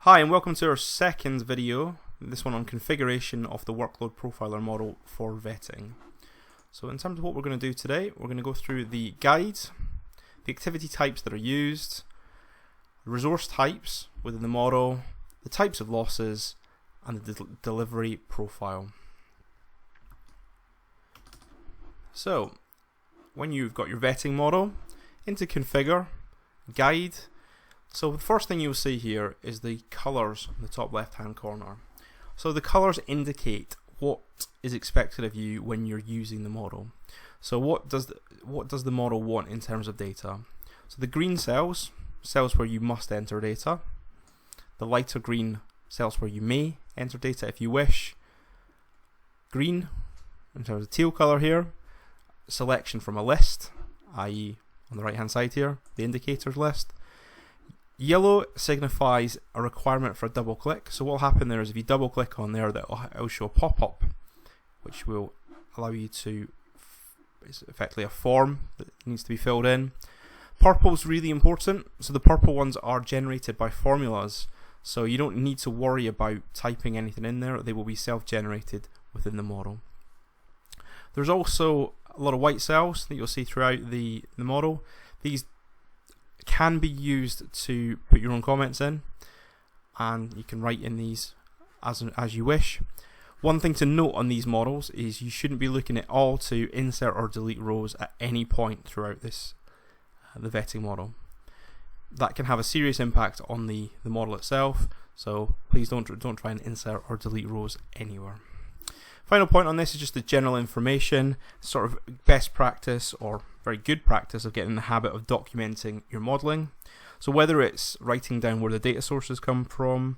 Hi and welcome to our second video, this one on configuration of the workload profiler model for vetting. So in terms of what we're going to do today, we're going to go through the guide, the activity types that are used, resource types within the model, the types of losses, and the delivery profile. So when you've got your vetting model, into configure, guide. So the first thing you'll see here is the colors in the top left hand corner. So the colors indicate what is expected of you when you're using the model. So what does the model want in terms of data? So the green cells where you must enter data. The lighter green cells where you may enter data if you wish. Green, in terms of teal color here, selection from a list, i.e. on the right hand side here, the indicators list. Yellow signifies a requirement for a double click. So what will happen there is if you double click on there, that will show a pop-up which will allow you to, it's effectively a form that needs to be filled in. Purple is really important. So the purple ones are generated by formulas. So you don't need to worry about typing anything in there. They will be self-generated within the model. There's also a lot of white cells that you'll see throughout the model. These can be used to put your own comments in, and you can write in these as you wish. One thing to note on these models is you shouldn't be looking at all to insert or delete rows at any point throughout this the vetting model. That can have a serious impact on the model itself, so please don't try and insert or delete rows anywhere. Final point on this is just the general information, sort of best practice or very good practice of getting in the habit of documenting your modeling. So whether it's writing down where the data sources come from,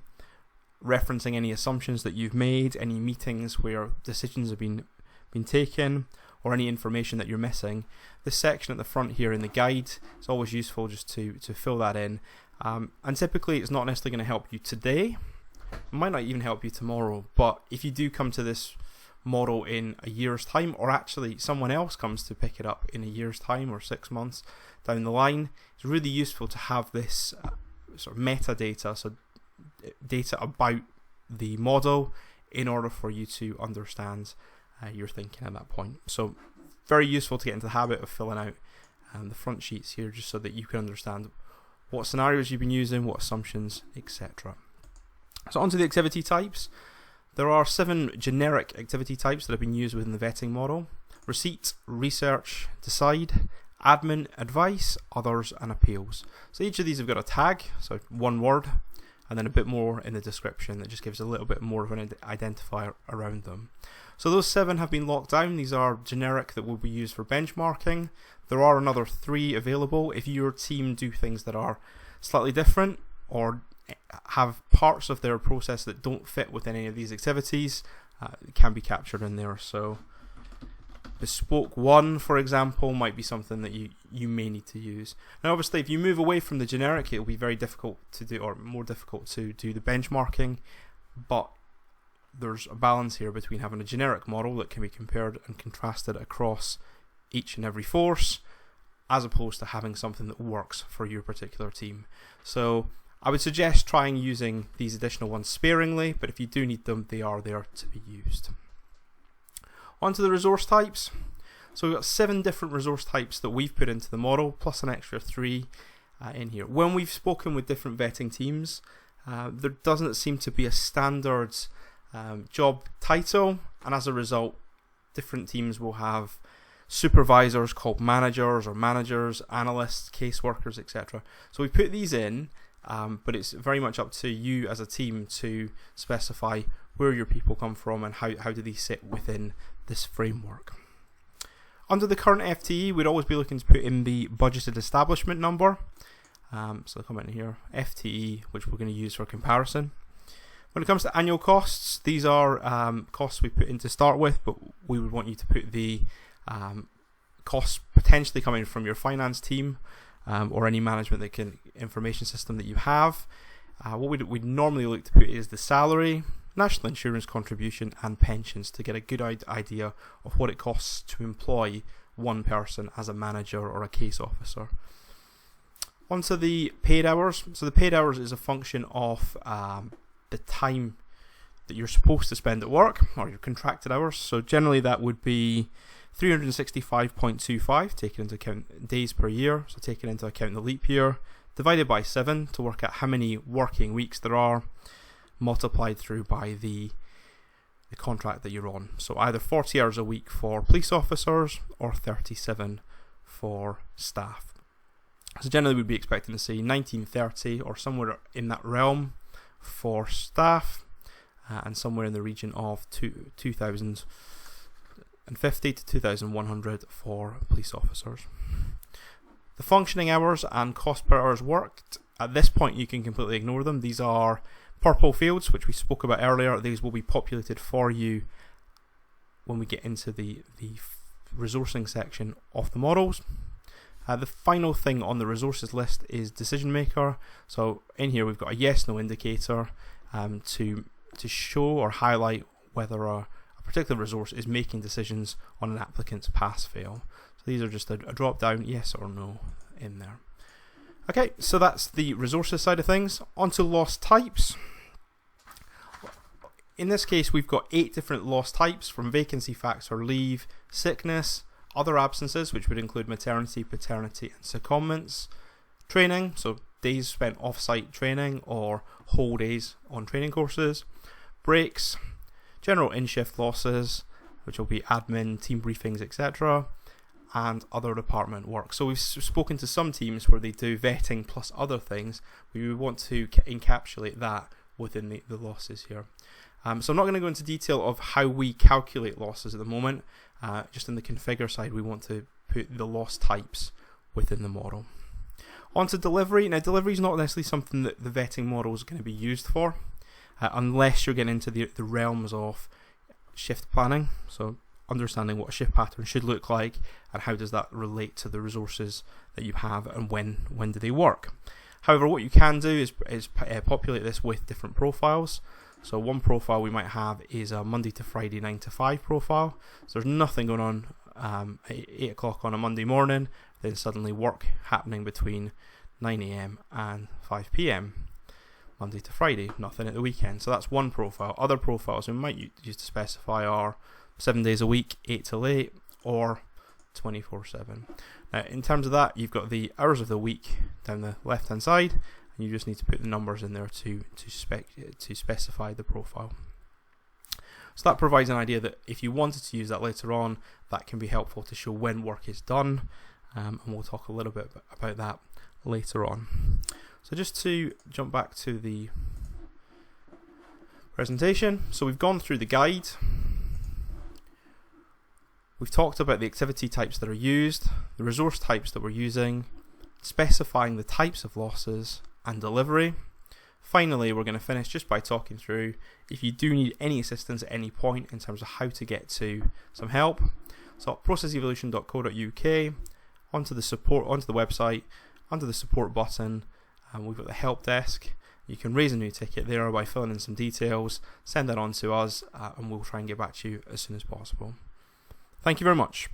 referencing any assumptions that you've made, any meetings where decisions have been taken, or any information that you're missing, this section at the front here in the guide is always useful just to fill that in. And typically it's not necessarily going to help you today, it might not even help you tomorrow, but if you do come to this model in a year's time, or actually someone else comes to pick it up in a year's time or 6 months down the line, it's really useful to have this sort of metadata, so data about the model, in order for you to understand your thinking at that point. So very useful to get into the habit of filling out the front sheets here, just so that you can understand what scenarios you've been using, what assumptions, etc. So onto the activity types. There are 7 generic activity types that have been used within the vetting model: receipt, research, decide, admin, advice, others, and appeals. So each of these have got a tag, so one word, and then a bit more in the description that just gives a little bit more of an identifier around them. So those 7 have been locked down. These are generic that will be used for benchmarking. There are another 3 available. If your team do things that are slightly different or have parts of their process that don't fit with any of these activities, it can be captured in there. So bespoke 1, for example, might be something that you may need to use. Now obviously if you move away from the generic, it will be very difficult to do, or more difficult to do the benchmarking, but there's a balance here between having a generic model that can be compared and contrasted across each and every force, as opposed to having something that works for your particular team. So I would suggest trying using these additional ones sparingly, but if you do need them, they are there to be used. On to the resource types. So we've got 7 different resource types that we've put into the model, plus an extra 3 in here. When we've spoken with different vetting teams, there doesn't seem to be a standard job title, and as a result, different teams will have supervisors called managers, or managers, analysts, caseworkers, etc. So we put these in, but it's very much up to you as a team to specify where your people come from and how do they sit within this framework. Under the current FTE, we'd always be looking to put in the budgeted establishment number. So the comment here, FTE, which we're going to use for comparison. When it comes to annual costs, these are costs we put in to start with, but we would want you to put the costs potentially coming from your finance team, or any management information system that you have. What we'd normally look to put is the salary, national insurance contribution, and pensions, to get a good idea of what it costs to employ one person as a manager or a case officer. Onto the paid hours. So the paid hours is a function of the time that you're supposed to spend at work, or your contracted hours. So generally that would be 365.25 taken into account days per year, so taking into account the leap year, divided by 7 to work out how many working weeks there are, multiplied through by the contract that you're on. So either 40 hours a week for police officers or 37 for staff. So generally we'd be expecting to see 1930 or somewhere in that realm for staff, and somewhere in the region of 2,050 to 2,100 for police officers. The functioning hours and cost per hours worked, at this point you can completely ignore them. These are purple fields, which we spoke about earlier. These will be populated for you when we get into the resourcing section of the models. The final thing on the resources list is decision maker. So in here we've got a yes/no indicator to show or highlight whether a particular resource is making decisions on an applicant's pass/fail. So these are just a drop down yes or no in there. Okay, so that's the resources side of things. On to loss types. In this case we've got 8 different loss types, from vacancy, factor, leave, sickness, other absences, which would include maternity, paternity and secondments, training, so days spent off-site training or whole days on training courses, breaks, general in-shift losses, which will be admin, team briefings, etc., and other department work. So we've spoken to some teams where they do vetting plus other things. We would want to encapsulate that within the losses here. So I'm not going to go into detail of how we calculate losses at the moment. Just in the configure side, we want to put the loss types within the model. On to delivery. Now, delivery is not necessarily something that the vetting model is going to be used for, unless you're getting into the realms of shift planning. So understanding what a shift pattern should look like and how does that relate to the resources that you have and when do they work. However, what you can do is populate this with different profiles. So one profile we might have is a Monday to Friday 9 to 5 profile. So there's nothing going on at 8 o'clock on a Monday morning, then suddenly work happening between 9 AM and 5 PM. Monday to Friday, nothing at the weekend. So that's one profile. Other profiles we might use to specify are 7 days a week, 8 till 8, or 24/7. Now, in terms of that, you've got the hours of the week down the left hand side, and you just need to put the numbers in there to specify the profile. So that provides an idea that if you wanted to use that later on, that can be helpful to show when work is done, and we'll talk a little bit about that later on. So just to jump back to the presentation, so we've gone through the guide. We've talked about the activity types that are used, the resource types that we're using, specifying the types of losses, and delivery. Finally, we're going to finish just by talking through if you do need any assistance at any point in terms of how to get to some help. So processevolution.co.uk, onto the website, under the support button, and we've got the help desk. You can raise a new ticket there by filling in some details, send that on to us, and we'll try and get back to you as soon as possible. Thank you very much.